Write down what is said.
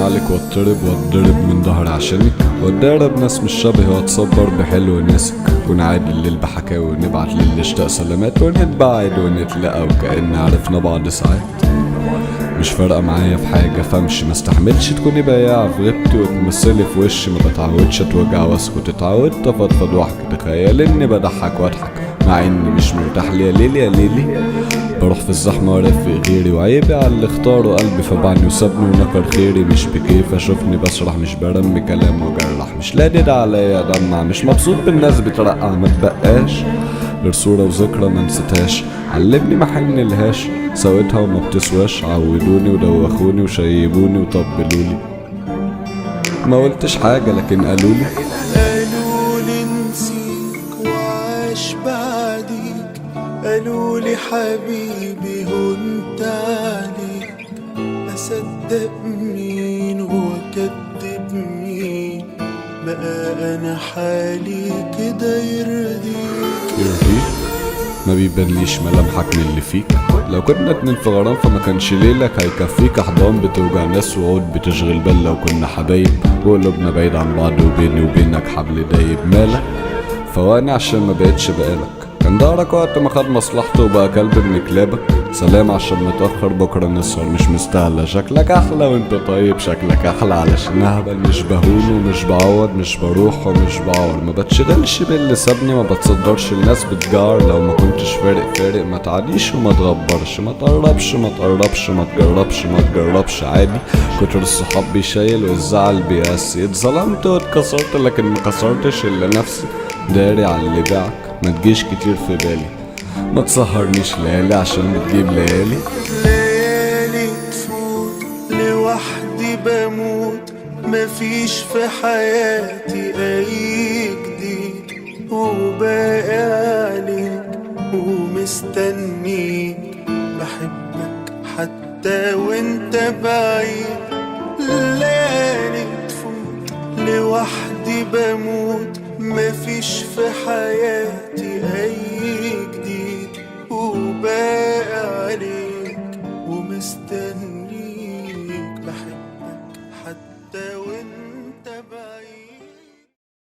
عليك واتضرب من ظهر عشانك، واتدرب ناس مش شبه واتصبر بحلو ناسك. ونعاد الليل بحكاوي ونبعت للي اشتاق سلامات، ونتبعد ونتلقى وكأن عرفنا بعض ساعات. مش فارقة معايا في حاجة فمشي، ما استحملش تكوني بياعة في غيبتي وتمثلي في وشي. ما بتعودش اتوجع واسكت، اتعودت افضفض واحكي. تخيل اني بضحك واضحك مع اني مش مرتاح لي. يا ليلي يا ليلي، بروح في الزحمة وارفق غيري، وعيبي على اللي اختاره قلبي فبعني وسابني ونكر خيري. مش بكيف اشوفني بسرح، مش برمي كلام وجرح، مش لادد عليا دمع، مش مبسوط بالناس بترقع. ما تبقاش غير صورة وذكرى ما نسيتهاش، علمني ما حنلهاش سويتها وما بتسواش. عودوني ودوخوني وشيبوني وطبلولي، ما قلتش حاجة لكن قالولي نسيك وعاش بعديك. قالولي حبيبي هنت عليك. أصدق مين وأكدب مين؟ بقى أنا حالي كده يرضيك؟ ما بيبانليش ملامحك من اللي فيك. لو كنا اتنين في غرام فما كانش ليلك هيكفيك. احضان بتوجع ناس وعود بتشغل بال. لو كنا حبايب وقلوبنا بعيد عن بعض وبيني وبينك حبل دايب. مالك فواني عشان ما بقتش بقالك. كان دارك وقت ما خد مصلحته وبقى كلب من كلابك. سلام عشان متأخر بكرة نسهر، مش مستاهلة. شكلك أحلى وانت طيب، شكلك أحلى علشان أهبل. مش بهون ومش بعوض، مش بروح ومش بعور. ما بتشغلش باللي سابني، ما بتصدرش الناس بتجار. لو ما كنتش فارق ما تعديش وما تغبرش. ما تقربش ما تقربش ما تجربش ما تجربش. عادي كتر الصحاب بيشيل والزعل بيقاسي. اتظلمت واتكسرت لكن ما كسرتش إلا نفسي. داري على اللي باعك ما تجيش كتير في بالي. ما تسهرنيش ليالي عشان بتجيب ليالي. ليالي تفوت لوحدي بموت. مفيش في حياتي اي جديد، وباقي عليك ومستنيك. بحبك حتى وانت بعيد. ليالي تفوت لوحدي بموت. مفيش في حياتي اي جديد، وباقي عليك